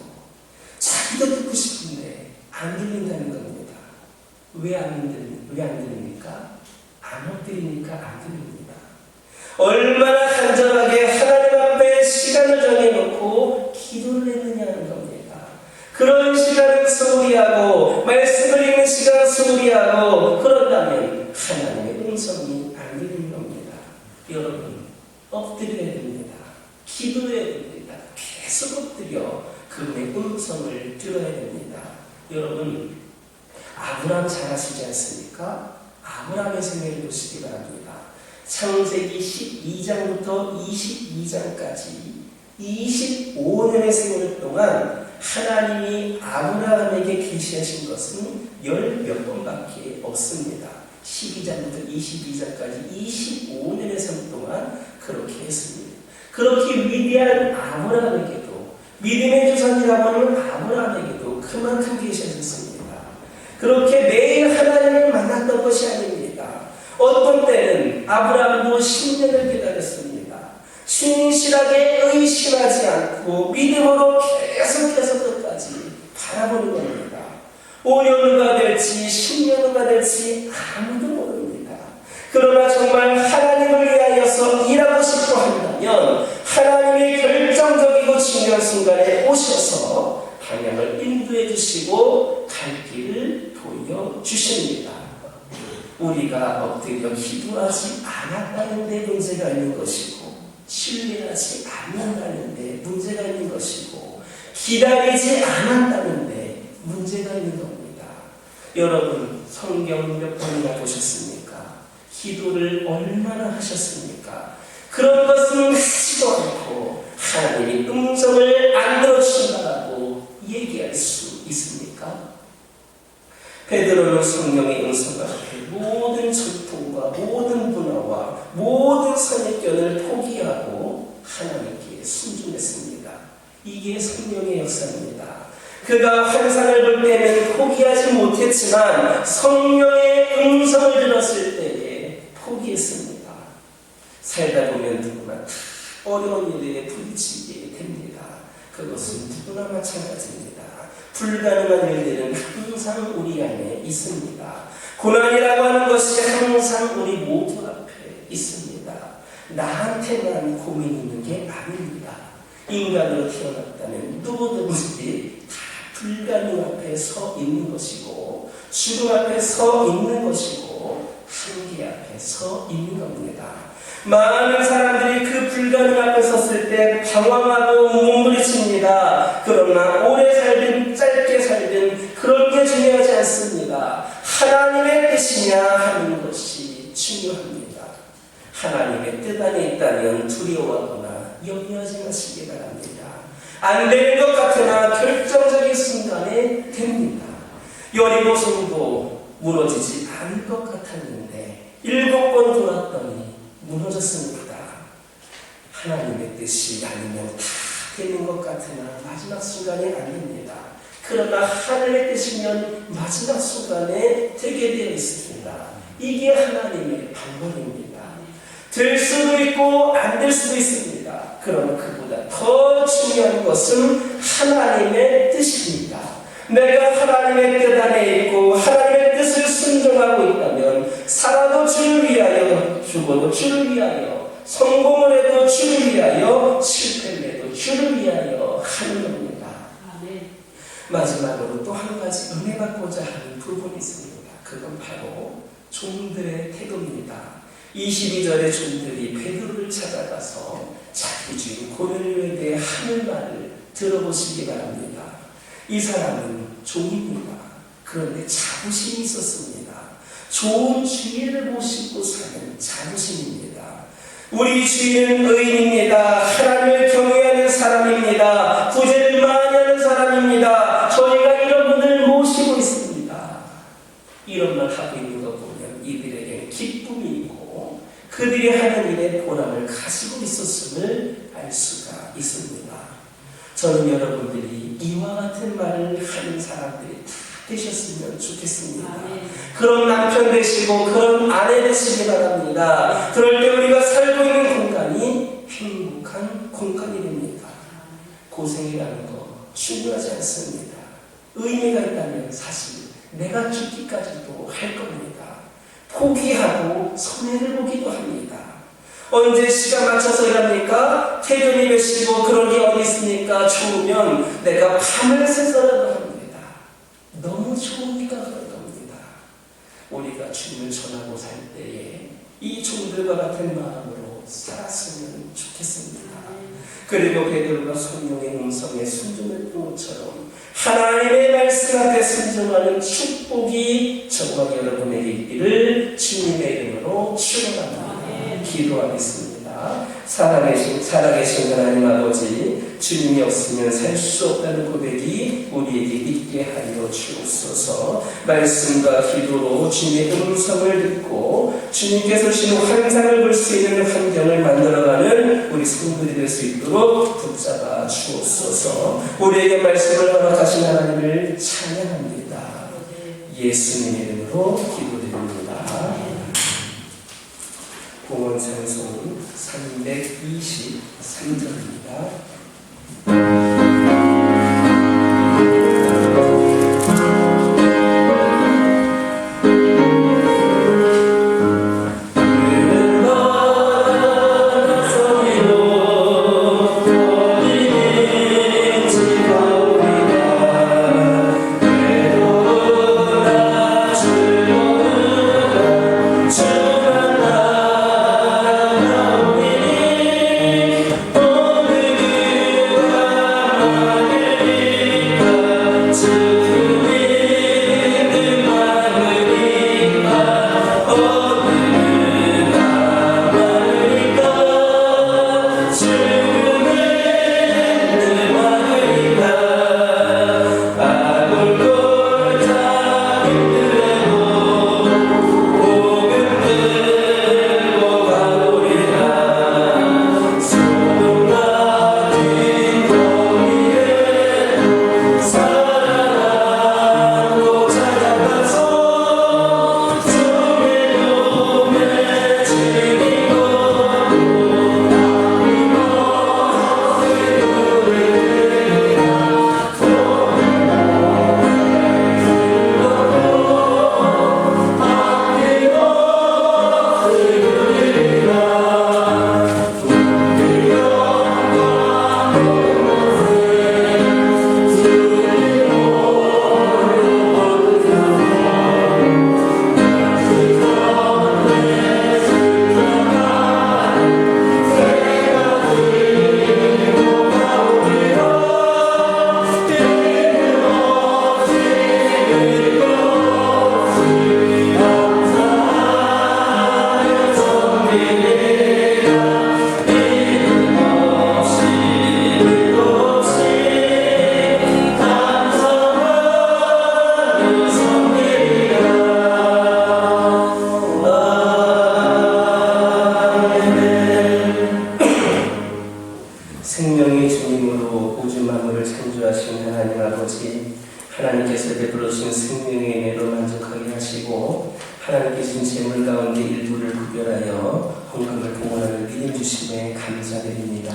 자기도 듣고 싶은데 안 들린다는 겁니다. 왜 안 들립니까? 안 엎드리니까 안 들립니다. 얼마나 간절하게 하나님 앞에 시간을 정해놓고 기도를 했느냐는 겁니다. 그런 시간을 소홀히하고 말씀을 읽는 시간을 소홀히하고 그런다면 하나님의 음성이 안 들리는 겁니다. 여러분 엎드려야 됩니다. 기도해야 됩니다. 계속 엎드려 그분의 음성을 들어야 됩니다. 여러분 아브라함 잘 아시지 않습니까? 아브라함의 생애를 보시기 바랍니다. 창세기 12장부터 22장까지 25년의 세월 동안 하나님이 아브라함에게 계시하신 것은 10몇 번밖에 없습니다. 12장부터 22장까지 25년의 삶 동안 그렇게 했습니다. 그렇게 위대한 아브라함에게도 믿음의 조상이라고 하는 아브라함에게도 그만큼 계시하셨습니다. 그렇게 매일 하나님을 만났던 것이 아닙니다. 어떤 때는 아브라함도 10년을 기다렸습니다. 신실하게 의심하지 않고 믿음으로 계속해서 끝까지 바라보는 겁니다. 5년후가 될지 10년후가 될지 아무도 모릅니다. 그러나 정말 하나님을 위하여서 일하고 싶어 한다면 하나님의 결정적이고 중요한 순간에 오셔서 방향을 인도해 주시고 갈 길을 보여주십니다. 우리가 엎드려 기도하지 않았다는 데 문제가 있는 것이고 신뢰하지 않는다는 데 문제가 있는 것이고 기다리지 않았다는 데 문제가 있는 겁니다. 여러분 성경 몇 번이나 보셨습니까? 기도를 얼마나 하셨습니까? 그런 것은 하지도 않고 하나님이 음성을 안 들어주신다고 얘기할 수 있습니까? 베드로는 성령의 음성 앞에 모든 전통과 모든 문화와 모든 선입견을 포기하고 하나님께 순종했습니다. 이게 성령의 역사입니다. 그가 환상을 볼 때는 포기하지 못했지만 성령의 음성을 들었을 때에 포기했습니다. 살다 보면 누구나 어려운 일에 부딪히게 됩니다. 그것은 누구나 마찬가지입니다. 불가능한 일들은 항상 우리 안에 있습니다. 고난이라고 하는 것이 항상 우리 모두 앞에 있습니다. 나한테만 고민이 있는 게 아닙니다. 인간으로 태어났다면 누구든지 다 불가능 앞에 서 있는 것이고 죽음 앞에 서 있는 것이고 한계 앞에 서 있는 겁니다. 많은 사람들이 그 불가능 앞에 섰을 때 방황하고 몸부림칩니다. 그러나 오래 살든 짧게 살든 그런 게 중요하지 않습니다. 하나님의 뜻이냐 하는 것이 중요합니다. 하나님의 뜻 안에 있다면 두려워하거나 염려하지 마시기 바랍니다. 안 되는 것 같으나 결정적인 순간에 됩니다. 여리고성도 무너지지 않을 것 같았는데 7번 돌았더니 무너졌습니다. 하나님의 뜻이 아니면 다 되는 것 같으나 마지막 순간에 안 됩니다. 그러나 하늘의 뜻이면 마지막 순간에 되게 되어 있습니다. 이게 하나님의 방법입니다. 될 수도 있고 안 될 수도 있습니다. 그러나 그보다 더 중요한 것은 하나님의 뜻입니다. 내가 하나님의 뜻 안에 있고 하나님의 뜻을 순종하고 있다면 살아도 주를 위하여 죽어도 주를 위하여 성공을 해도 주를 위하여 실패를 해도 주를 위하여 하는 겁니다. 마지막으로 또 한 가지 은혜 받고자 하는 부분이 있습니다. 그건 바로 종들의 태도입니다. 22절의 종들이 베드로를 찾아가서 자기 주인 고넬료에 대해 하는 말을 들어보시기 바랍니다. 이 사람은 종입니다. 그런데 자부심이 있었습니다. 좋은 주인을 모시고 사는 자부심입니다. 우리 주인은 의인입니다. 하나님을 경외하는 사람입니다. 구제를 많이 하는 사람입니다. 저희가 이런 분을 모시고 있습니다. 이런 말 하고 있는 것 보면 이들에게 기쁨이 있고 그들이 하는 일에 보람을 가지고 있었음을 알 수가 있습니다. 저는 여러분들이 이와 같은 말을 하는 사람들이 다 되셨으면 좋겠습니다. 그런 남편 되시고 그런 아내 되시기 바랍니다. 그럴 때 우리가 살고 있는 공간이 행복한 공간이 됩니다. 고생이라는 거 중요하지 않습니다. 의미가 있다면 사실 내가 죽기까지도 할 겁니다. 포기하고 손해를 보기도 합니다. 언제 시간 맞춰서 일합니까? 퇴근이 몇 시고 그런 게 어디 있습니까? 좋으면 내가 밤을 새서라도 합니다. 너무 좋으니까 그런 겁니다. 우리가 주님을 전하고 살 때에 이 종들과 같은 마음으로 살았으면 좋겠습니다. 그리고 베드로가 성령의 음성에 순종했던 것처럼 하나님의 말씀 앞에 순종하는 축복이 저와 여러분에게 있기를 주님의 이름으로 축원합니다. 기도하겠습니다. 살아계신 하나님 아버지, 주님이 없으면 살 수 없다는 고백이 우리에게 있게 하여 주옵소서. 말씀과 기도로 주님의 음성을 듣고 주님께서 주신 환상을 볼 수 있는 환경을 만들어가는 우리 성도들이 될 수 있도록 붙잡아 주옵소서. 우리에게 말씀을 허락하신 하나님을 찬양합니다. 예수님의 이름으로 기도드립니다. 공원 찬송 323절입니다. Oh 생명의 주님으로 우주 만물을 창조하신 하나님 아버지, 하나님께서 베풀어 주신 생명의 은혜로 만족하게 하시고 하나님께 주신 재물 가운데 일부를 구별하여 헌금을 봉헌하는 믿음 주심에 감사드립니다.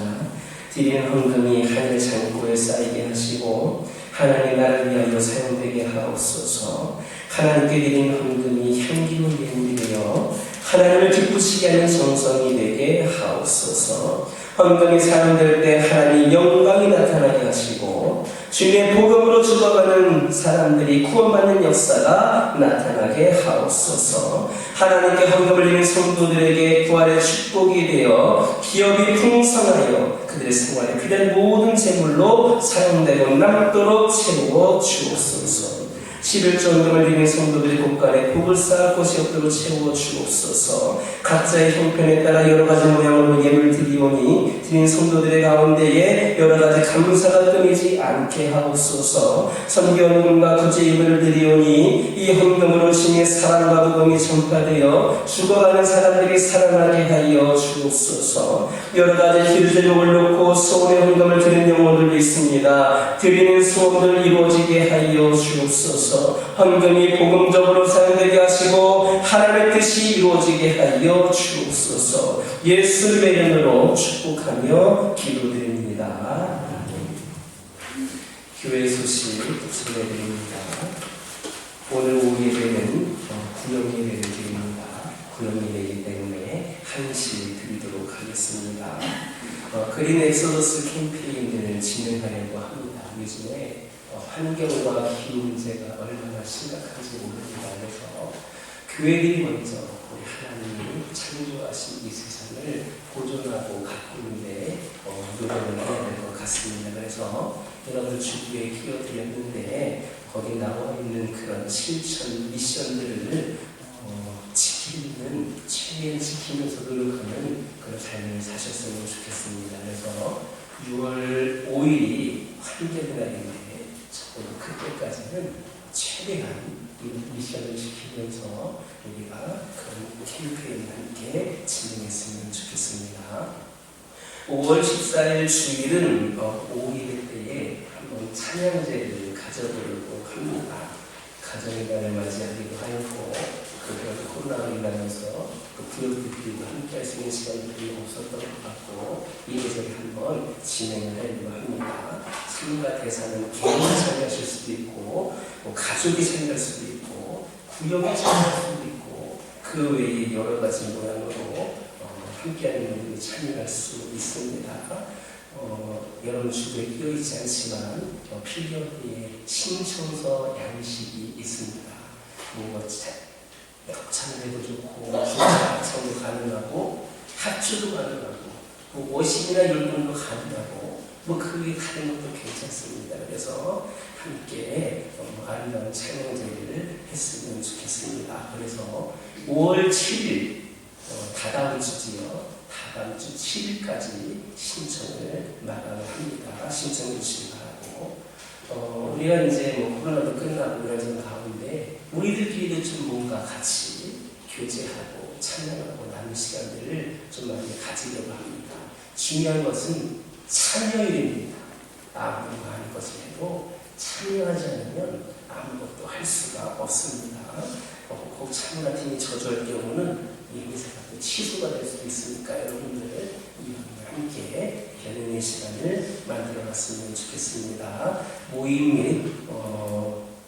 드리는 헌금이 하늘 창고에 쌓이게 하시고 하나님의 나라를 위하여 사용되게 하옵소서. 하나님께 드리는 헌금이 향기로운 예물이 되어 하나님을 기쁘시게 하는 정성이 되게 하옵소서. 헌금이 사용될 때 하나님 영광이 나타나게 하시고 주님의 복음으로 죽어가는 사람들이 구원받는 역사가 나타나게 하옵소서. 하나님께 헌금을 드리는 성도들에게 부활의 축복이 되어 기업이 풍성하여 그들의 생활에 필요한 모든 재물로 사용되고 남도록 채워 주옵소서. 11조 헌금을 드리는 성도들의 곳간에 복을 쌓을 곳이 없도록 채워 주옵소서. 각자의 형편에 따라 여러 가지 모양으로 예물 드리오니 드린 성도들의 가운데에 여러 가지 감사가 끊이지 않게 하옵소서. 선교 헌금과 구제 예물을 드리오니 이 헌금으로 주님의 사랑과 복음이 전파되어 죽어가는 사람들이 살아나게 하여 주옵소서. 여러 가지 기도제목을 놓고 소원의 헌금을 드리는 영혼들도 있습니다. 드리는 소원을 이루어지게 하여 주옵소서. 헌금이 복음적으로 사용되게 하시고 하나님의 뜻이 이루어지게 하여 주옵소서. 예수님의 이름으로 축복하며 기도드립니다. 교회 소식 전해드립니다. 오늘 오후 예배는 구역 예배를 드립니다. 구역 예배이기 때문에 1시 드리도록 하겠습니다. 그린 엑소더스 캠페인을 진행하려고 합니다. 요즘에 환경과 기후 문제가 얼마나 심각한지 모릅니다. 그래서 교회들이 먼저 우리 하나님이 창조하신 이 세상을 보존하고 가꾸는데 노력을 해야 될 것 같습니다. 그래서 여러분 주부에 끼어들였는데 거기 나와 있는 그런 실천 미션들을 지키는 최대한 지키면서 노력하는 그런 삶을 사셨으면 좋겠습니다. 그래서 6월 5일이 환경의 날인데 적어도 그때까지는 최대한 이 미션을 지키면서 우리가 그런 캠페인을 함께 진행했으면 좋겠습니다. 5월 14일 주일은 5일 때에 한번 찬양제를 가져보려고 합니다. 가정의 날을 맞이하기도 하였고 그래도 코로나가 일어나면서 그 구역들끼리도 함께 할 수 있는 시간들이 없었던 것 같고 이래저래 한번 진행을 하려고 합니다. 참가 대상은 개인이 참여하실 수도 있고 가족이 참여할 수도 있고 구역이 참여할 수도 있고 그 외에 여러 가지 모양으로 함께하는 분들이 참여할 수 있습니다. 여러분 주부에 끼어있지 않지만 필요에 신청서 양식이 있습니다. 협찬해도 좋고 합성도 가능하고 합주도 가능하고 워십이나 열분도 가능하고 그 외에 다른 것도 괜찮습니다. 그래서 함께 아름다운 찬양제를 했으면 좋겠습니다. 그래서 5월 7일 다다음 주지요. 다다음 주 7일까지 신청을 마감합니다. 신청해 주시기 바라고 우리가 이제 코로나도 끝나고 이런 가운데 우리들끼리도 좀 뭔가 같이 교제하고 찬양하고 남은 시간들을 좀 많이 가지려고 합니다. 중요한 것은 참여율입니다. 아무리 많은 것을 해도 참여하지 않으면 아무것도 할 수가 없습니다. 꼭 참여나 팀이 저조할 경우는 이 행사가 또 취소가 될 수도 있으니까 여러분들 이 함께 연연의 시간을 만들어봤으면 좋겠습니다. 모임 및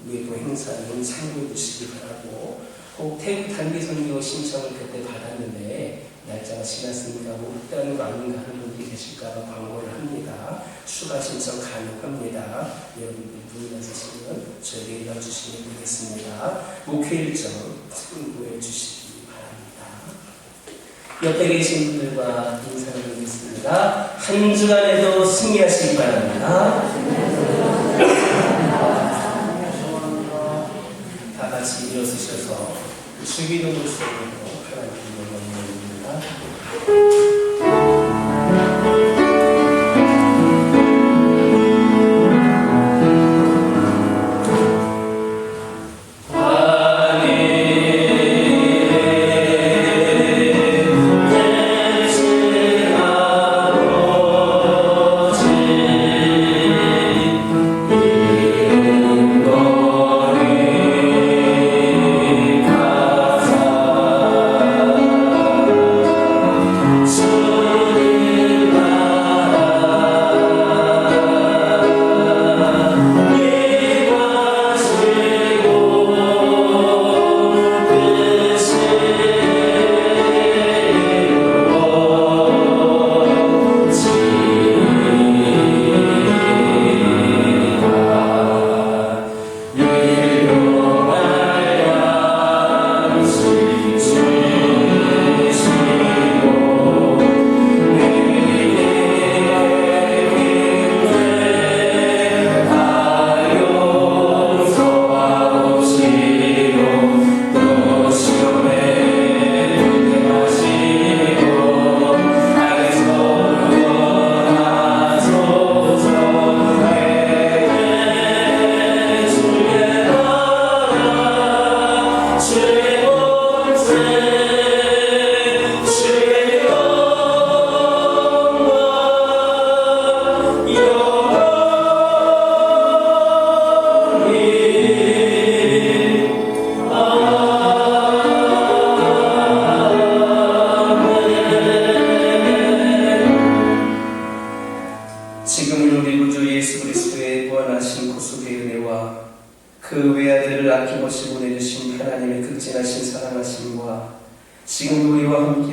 외부 행사는 참고해 주시기 바라고 꼭 태국 단기 선교 신청을 그때 받았는데 날짜가 지났으니까 그때는 아닌가 하는 분들이 계실까 봐 광고를 합니다. 추가 신청 가능합니다. 여러분들 문의 있으시면 저에게 연락 주시면 되겠습니다. 목회 일정 참고해 주시기 바랍니다. 옆에 계신 분들과 인사를 드리겠습니다. 한 주간에도 승리하시기 바랍니다. 다 같이 일어서셔서 주기도문으로 하나님께 영광을 올립니다.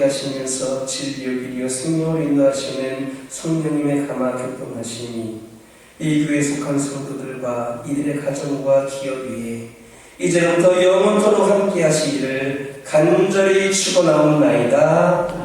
하시면서 진리요 길이요 생명을 인도하시는 성령님의 감화 교통하시니 이 교회에 속한 성도들과 이들의 가정과 기업 위에 이제부터 영원토록 함께 하시기를 간절히 축원하옵나이다.